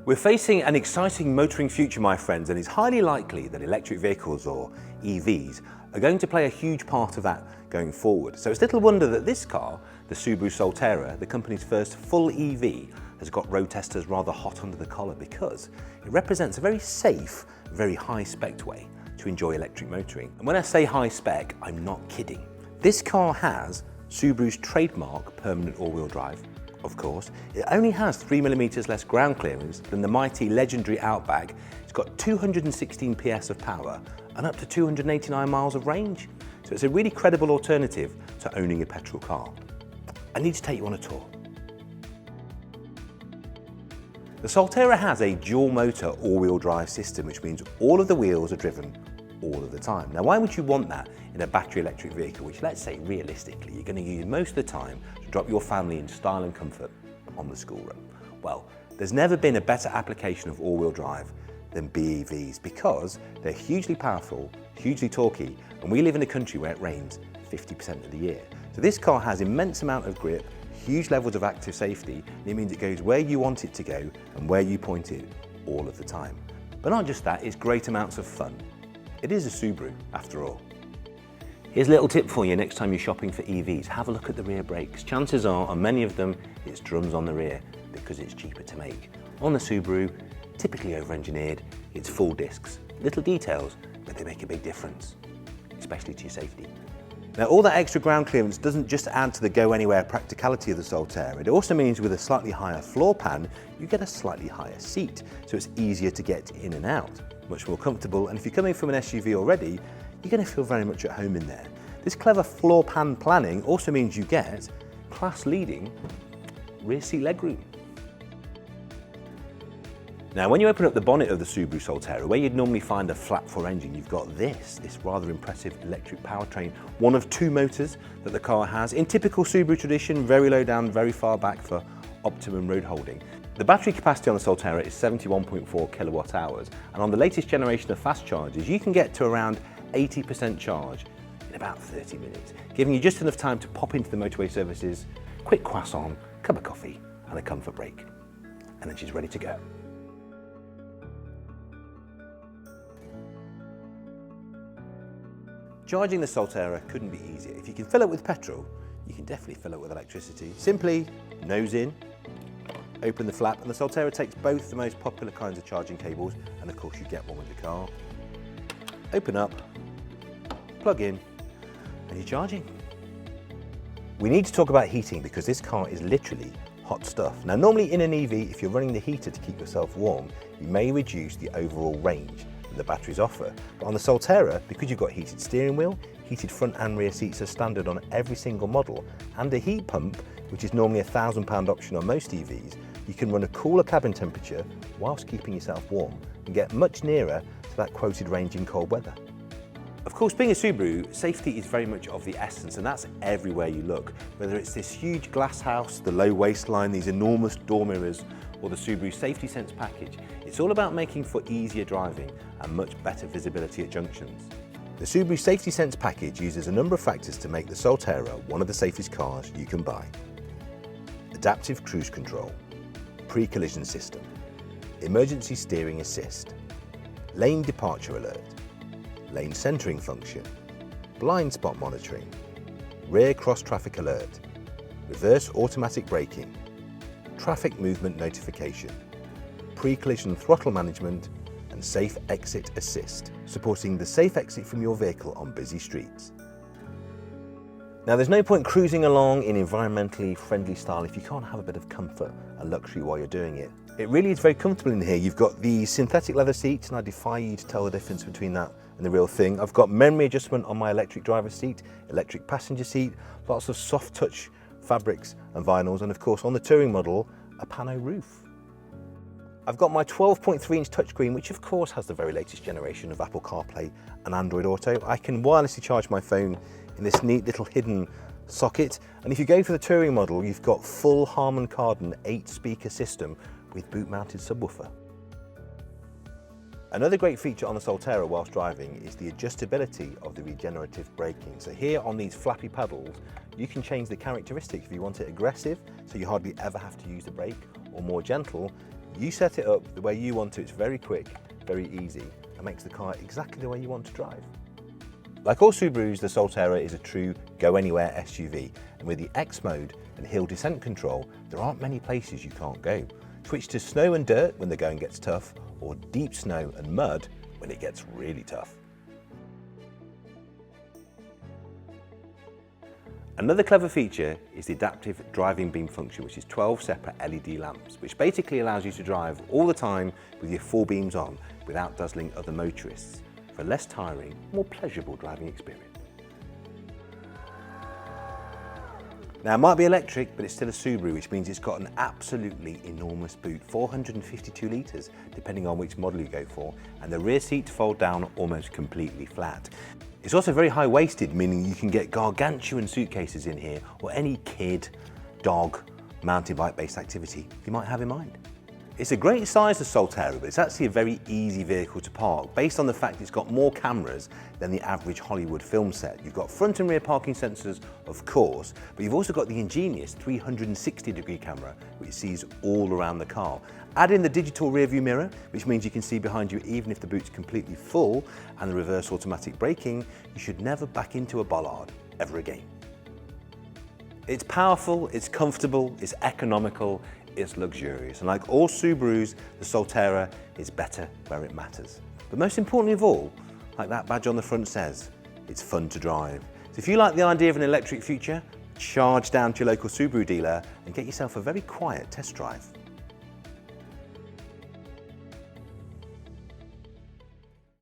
We're facing an exciting motoring future, my friends, and it's highly likely that electric vehicles, or EVs, are going to play a huge part of that going forward. So it's little wonder that this car, the Subaru Solterra, the company's first full EV, has got road testers rather hot under the collar because it represents a very safe, very high-spec way to enjoy electric motoring. And when I say high-spec, I'm not kidding. This car has Subaru's trademark permanent all-wheel drive. Of course, it only has 3mm less ground clearance than the mighty legendary Outback. It's got 216 PS of power and up to 289 miles of range. So it's a really credible alternative to owning a petrol car. I need to take you on a tour. The Solterra has a dual motor all-wheel drive system, which means all of the wheels are driven all of the time. Now, why would you want that in a battery electric vehicle, which, let's say realistically, you're going to use most of the time to drop your family in style and comfort on the school run? Well, there's never been a better application of all-wheel drive than BEVs because they're hugely powerful, hugely torquey, and we live in a country where it rains 50% of the year. So this car has immense amount of grip, huge levels of active safety, and it means it goes where you want it to go and where you point it all of the time. But not just that, it's great amounts of fun. It is a Subaru, after all. Here's a little tip for you next time you're shopping for EVs. Have a look at the rear brakes. Chances are, on many of them, it's drums on the rear because it's cheaper to make. On the Subaru, typically over-engineered, it's full discs. Little details, but they make a big difference, especially to your safety. Now, all that extra ground clearance doesn't just add to the go-anywhere practicality of the Solterra. It also means with a slightly higher floor pan, you get a slightly higher seat, so it's easier to get in and out. Much more comfortable, and if you're coming from an SUV already, you're going to feel very much at home in there. This clever floor pan planning also means you get class-leading rear seat legroom. Now, when you open up the bonnet of the Subaru Solterra, where you'd normally find a flat 4 engine, you've got this rather impressive electric powertrain, one of 2 motors that the car has. In typical Subaru tradition, very low down, very far back for optimum road holding. The battery capacity on the Solterra is 71.4 kilowatt hours, and on the latest generation of fast chargers, you can get to around 80% charge in about 30 minutes, giving you just enough time to pop into the motorway services, quick croissant, cup of coffee, and a comfort break. And then she's ready to go. Charging the Solterra couldn't be easier. If you can fill it with petrol, you can definitely fill it with electricity. Simply nose in, open the flap, and the Solterra takes both the most popular kinds of charging cables, and of course you get one with the car. Open up, plug in, and you're charging. We need to talk about heating because this car is literally hot stuff. Now, normally in an EV, if you're running the heater to keep yourself warm, you may reduce the overall range that the batteries offer. But on the Solterra, because you've got heated steering wheel, heated front and rear seats are standard on every single model, and a heat pump, which is normally a £1,000 option on most EVs, you can run a cooler cabin temperature whilst keeping yourself warm and get much nearer to that quoted range in cold weather. Of course, being a Subaru, safety is very much of the essence, and that's everywhere you look. Whether it's this huge glass house, the low waistline, these enormous door mirrors, or the Subaru Safety Sense package, it's all about making for easier driving and much better visibility at junctions. The Subaru Safety Sense package uses a number of factors to make the Solterra one of the safest cars you can buy. Adaptive cruise control, pre-collision system, emergency steering assist, lane departure alert, lane centering function, blind spot monitoring, rear cross traffic alert, reverse automatic braking, traffic movement notification, pre-collision throttle management, and safe exit assist, supporting the safe exit from your vehicle on busy streets. Now, there's no point cruising along in environmentally friendly style if you can't have a bit of comfort and luxury while you're doing it. It really is very comfortable in here. You've got the synthetic leather seats, and I defy you to tell the difference between that and the real thing. I've got memory adjustment on my electric driver's seat, electric passenger seat, lots of soft touch fabrics and vinyls, and of course on the touring model, a pano roof. I've got my 12.3-inch touchscreen, which of course has the very latest generation of Apple CarPlay and Android Auto. I can wirelessly charge my phone in this neat little hidden socket, and if you go for the touring model, you've got full Harman Kardon 8-speaker system with boot-mounted subwoofer. Another great feature on the Solterra whilst driving is the adjustability of the regenerative braking. So here on these flappy pedals, you can change the characteristics. If you want it aggressive, so you hardly ever have to use the brake, or more gentle, You set it up the way you want it. It's very quick, very easy, and makes the car exactly the way you want to drive. Like all Subarus, the Solterra is a true go-anywhere SUV, and with the X mode and hill descent control, there aren't many places you can't go. Switch to snow and dirt when the going gets tough, or deep snow and mud when it gets really tough. Another clever feature is the adaptive driving beam function, which is 12 separate LED lamps, which basically allows you to drive all the time with your 4 beams on without dazzling other motorists for a less tiring, more pleasurable driving experience. Now, it might be electric, but it's still a Subaru, which means it's got an absolutely enormous boot, 452 litres, depending on which model you go for, and the rear seats fold down almost completely flat. It's also very high-waisted, meaning you can get gargantuan suitcases in here, or any kid, dog, mountain bike-based activity you might have in mind. It's a great size, the Solterra, but it's actually a very easy vehicle to park, based on the fact it's got more cameras than the average Hollywood film set. You've got front and rear parking sensors, of course, but you've also got the ingenious 360-degree camera, which sees all around the car. Add in the digital rear view mirror, which means you can see behind you even if the boot's completely full, and the reverse automatic braking. You should never back into a bollard ever again. It's powerful, it's comfortable, it's economical, it's luxurious, and like all Subarus, the Solterra is better where it matters. But most importantly of all, like that badge on the front says, it's fun to drive. So if you like the idea of an electric future, charge down to your local Subaru dealer and get yourself a very quiet test drive.